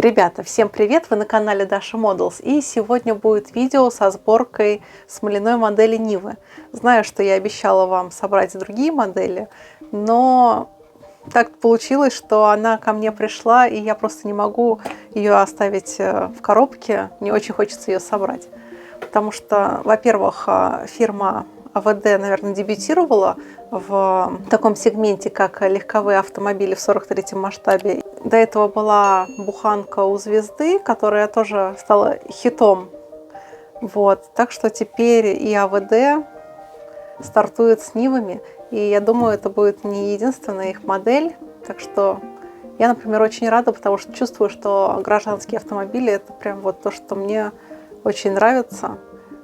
Ребята, всем привет! Вы на канале Dasha Models, и сегодня будет видео со сборкой смоляной модели Нивы. Знаю, что я обещала вам собрать другие модели, но так получилось, что она ко мне пришла, и я просто не могу ее оставить в коробке, не очень хочется ее собрать. Потому что, во-первых, фирма АВД, наверное, дебютировала в таком сегменте, как легковые автомобили в 43-м масштабе. До этого была буханка у Звезды, которая тоже стала хитом. Вот. Так что теперь и АВД стартует с Нивами. И я думаю, это будет не единственная их модель. Так что я, например, очень рада, потому что чувствую, что гражданские автомобили – это прям вот то, что мне очень нравится.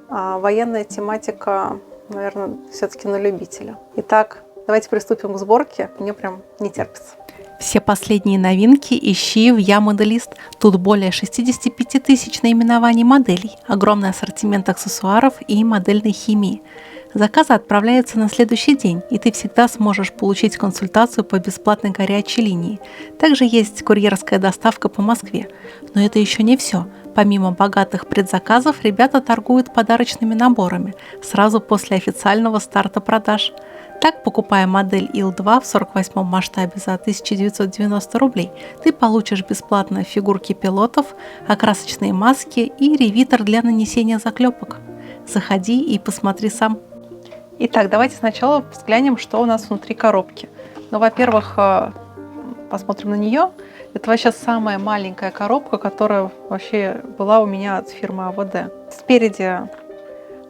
А военная тематика, наверное, все-таки на любителя. Итак, давайте приступим к сборке. Мне прям не терпится. Все последние новинки ищи в Я-моделист. Тут более 65 тысяч наименований моделей, огромный ассортимент аксессуаров и модельной химии. Заказы отправляются на следующий день, и ты всегда сможешь получить консультацию по бесплатной горячей линии. Также есть курьерская доставка по Москве. Но это еще не все. Помимо богатых предзаказов, ребята торгуют подарочными наборами сразу после официального старта продаж. Так, покупая модель Ил-2 в 48 масштабе за 1990 рублей, ты получишь бесплатно фигурки пилотов, окрасочные маски и ревитер для нанесения заклепок. Заходи и посмотри сам. Итак, давайте сначала взглянем, что у нас внутри коробки. Ну, во-первых, посмотрим на нее. Это вообще самая маленькая коробка, которая вообще была у меня от фирмы АВД. Спереди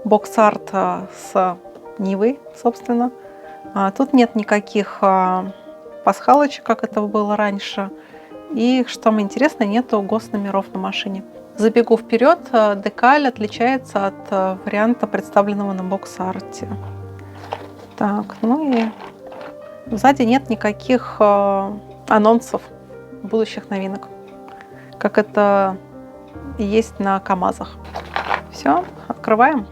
бокс-арт с Нивой, собственно. Тут нет никаких пасхалочек, как это было раньше. И, что мне интересно, нету госномеров на машине. Забегу вперед, декаль отличается от варианта, представленного на бокс-арте. Так, ну и сзади нет никаких анонсов будущих новинок, как это и есть на КАМАЗах. Все, открываем.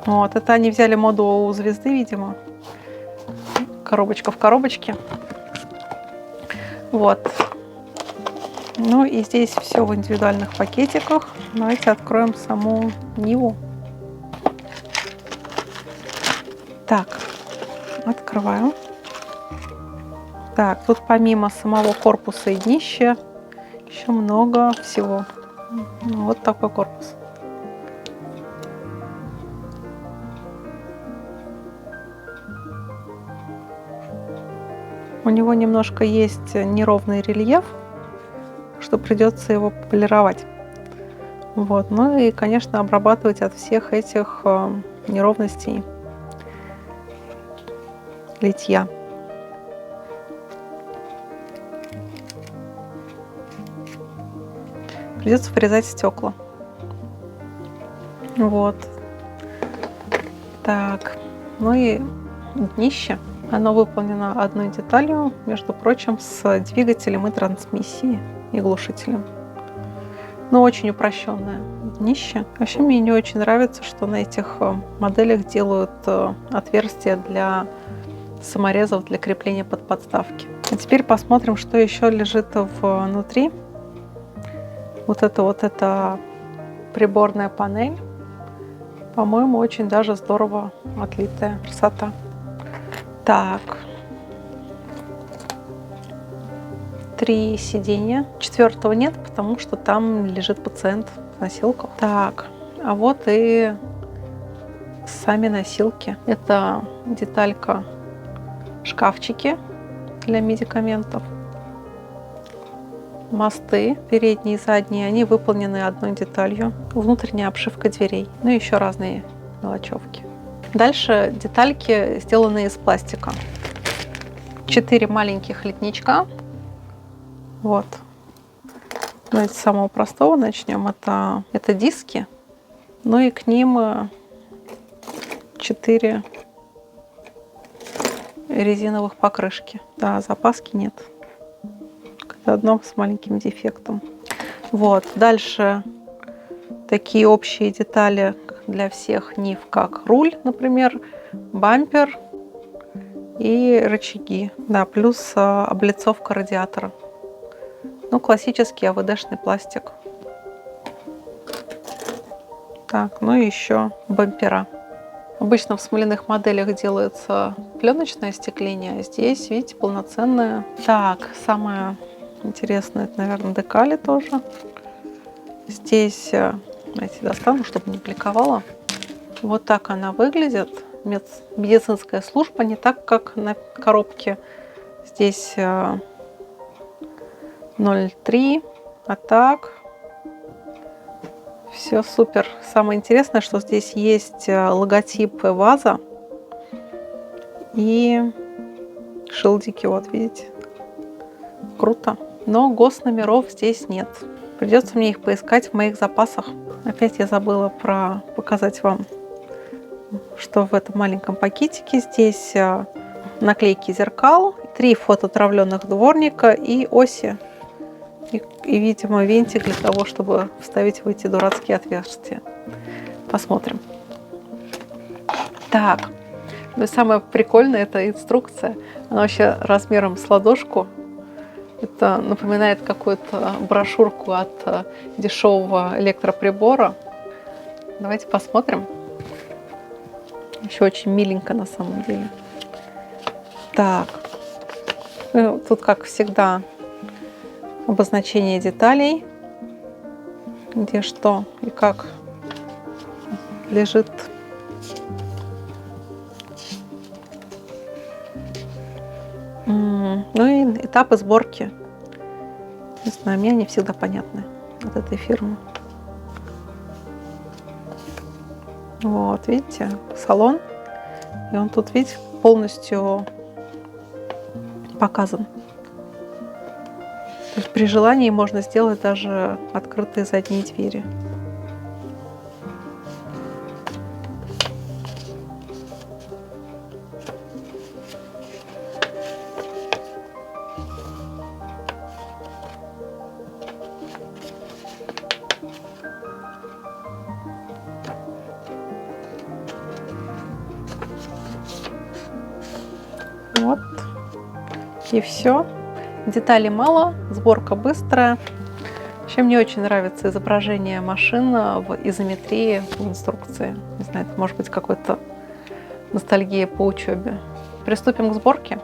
Вот, это они взяли моду у Звезды, видимо. Коробочка в коробочке. Вот. Ну и здесь все в индивидуальных пакетиках. Давайте откроем саму Ниву. Так, открываем. Так, тут помимо самого корпуса и днища еще много всего. Вот такой корпус. У него немножко есть неровный рельеф, что придется его полировать. Вот. Ну и, конечно, обрабатывать от всех этих неровностей литья. Придется вырезать стекла. Вот. Так. Ну и днище. Оно выполнено одной деталью, между прочим, с двигателем и трансмиссией, и глушителем. Но очень упрощенное днище. Вообще мне не очень нравится, что на этих моделях делают отверстия для саморезов для крепления под подставки. А теперь посмотрим, что еще лежит внутри. Вот это приборная панель. По-моему, очень даже здорово отлитая. Красота. Так. 3 сиденья. 4-го нет, потому что там лежит пациент в носилках. Так. А вот и сами носилки. Это деталька шкафчики для медикаментов. Мосты, передние и задние, они выполнены одной деталью. Внутренняя обшивка дверей. Ну и еще разные мелочевки. Дальше детальки сделаны из пластика. 4 маленьких литничка. Вот. Давайте с самого простого начнем. Это диски. Ну и к ним 4 резиновых покрышки. Да, запаски нет. Одно с маленьким дефектом. Вот. Дальше такие общие детали для всех Нив, как руль, например, бампер и рычаги. Да, плюс облицовка радиатора. Ну, классический АВДшный пластик. Так, ну и еще бампера. Обычно в смоляных моделях делается пленочное остекление, а здесь, видите, полноценное. Так, самое интересное, это, наверное, декали тоже. Здесь, знаете, достану, чтобы не бликовало. Вот так она выглядит. Медицинская служба, не так, как на коробке. Здесь 0,3, а так все супер. Самое интересное, что здесь есть логотип ВАЗа и шилдики, вот видите. Круто. Но госномеров здесь нет. Придется мне их поискать в моих запасах. Опять я забыла показать вам, что в этом маленьком пакетике. Здесь наклейки зеркал, 3 фотоотравленных дворника и оси. И, видимо, винтик для того, чтобы вставить в эти дурацкие отверстия. Посмотрим. Так, ну и самое прикольное — это инструкция. Она вообще размером с ладошку. Это напоминает какую-то брошюрку от дешевого электроприбора. Давайте посмотрим. Еще очень миленько на самом деле. Так, ну, тут, как всегда, обозначение деталей, где что и как лежит. Ну и этапы сборки. Не знаю, мне они всегда понятны от этой фирмы. Вот, видите, салон. И он тут, видите, полностью показан. То есть при желании можно сделать даже открытые задние двери. Вот. И все. Деталей мало, сборка быстрая. Вообще мне очень нравится изображение машин в изометрии, в инструкции. Не знаю, это может быть какой-то ностальгия по учебе. Приступим к сборке.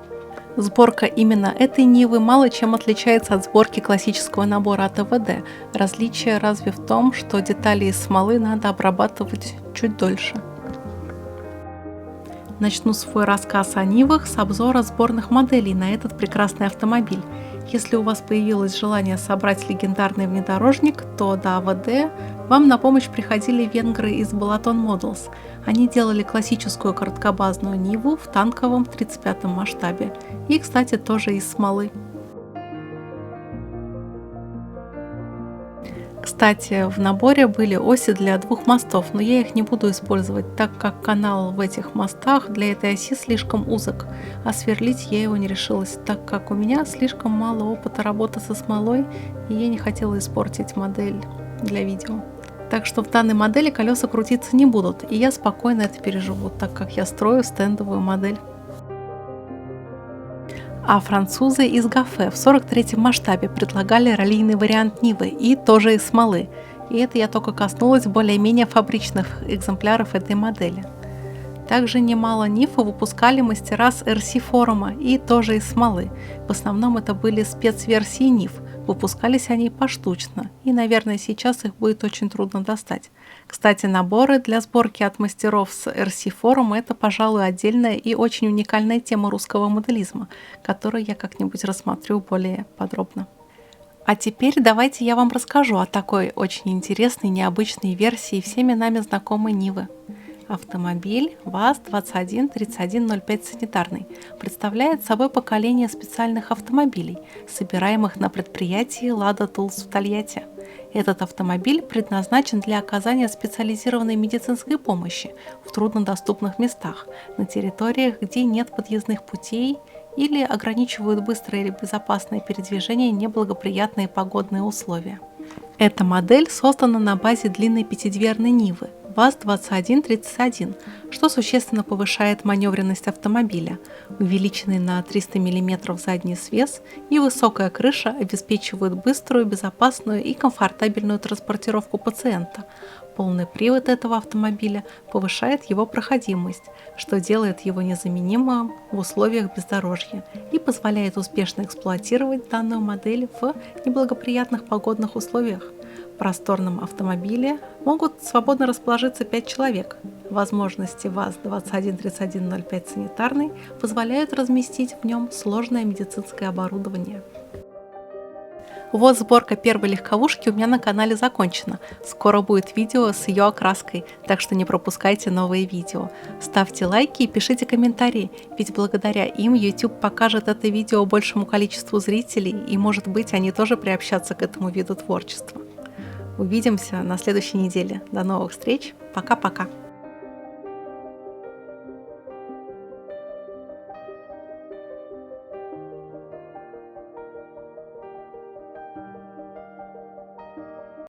Сборка именно этой Нивы мало чем отличается от сборки классического набора от АВД. Различие разве в том, что детали из смолы надо обрабатывать чуть дольше. Начну свой рассказ о Нивах с обзора сборных моделей на этот прекрасный автомобиль. Если у вас появилось желание собрать легендарный внедорожник, то до АВД вам на помощь приходили венгры из Balaton Models. Они делали классическую короткобазную Ниву в танковом 35-м масштабе. И, кстати, тоже из смолы. Кстати, в наборе были оси для 2 мостов, но я их не буду использовать, так как канал в этих мостах для этой оси слишком узок, а сверлить я его не решилась, так как у меня слишком мало опыта работы со смолой, и я не хотела испортить модель для видео. Так что в данной модели колеса крутиться не будут, и я спокойно это переживу, так как я строю стендовую модель. А французы из Гафе в 43-м масштабе предлагали раллийный вариант Нивы и тоже из смолы. И это я только коснулась более-менее фабричных экземпляров этой модели. Также немало Нив выпускали мастера с RC форума и тоже из смолы. В основном это были спецверсии Нив. Выпускались они поштучно, и, наверное, сейчас их будет очень трудно достать. Кстати, наборы для сборки от мастеров с RC форума — это, пожалуй, отдельная и очень уникальная тема русского моделизма, которую я как-нибудь рассмотрю более подробно. А теперь давайте я вам расскажу о такой очень интересной, необычной версии всеми нами знакомой Нивы. Автомобиль ВАЗ-213105 санитарный представляет собой поколение специальных автомобилей, собираемых на предприятии Lada Tools в Тольятти. Этот автомобиль предназначен для оказания специализированной медицинской помощи в труднодоступных местах, на территориях, где нет подъездных путей или ограничивают быстрое или безопасное передвижение неблагоприятные погодные условия. Эта модель создана на базе длинной пятидверной Нивы ВАЗ-2131, что существенно повышает маневренность автомобиля. Увеличенный на 300 мм задний свес и высокая крыша обеспечивают быструю, безопасную и комфортабельную транспортировку пациента. Полный привод этого автомобиля повышает его проходимость, что делает его незаменимым в условиях бездорожья и позволяет успешно эксплуатировать данную модель в неблагоприятных погодных условиях. В просторном автомобиле могут свободно расположиться 5 человек. Возможности ВАЗ-213105 санитарный позволяют разместить в нем сложное медицинское оборудование. Вот сборка первой легковушки у меня на канале закончена. Скоро будет видео с ее окраской, так что не пропускайте новые видео. Ставьте лайки и пишите комментарии, ведь благодаря им YouTube покажет это видео большему количеству зрителей, и может быть они тоже приобщатся к этому виду творчества. Увидимся на следующей неделе. До новых встреч. Пока-пока.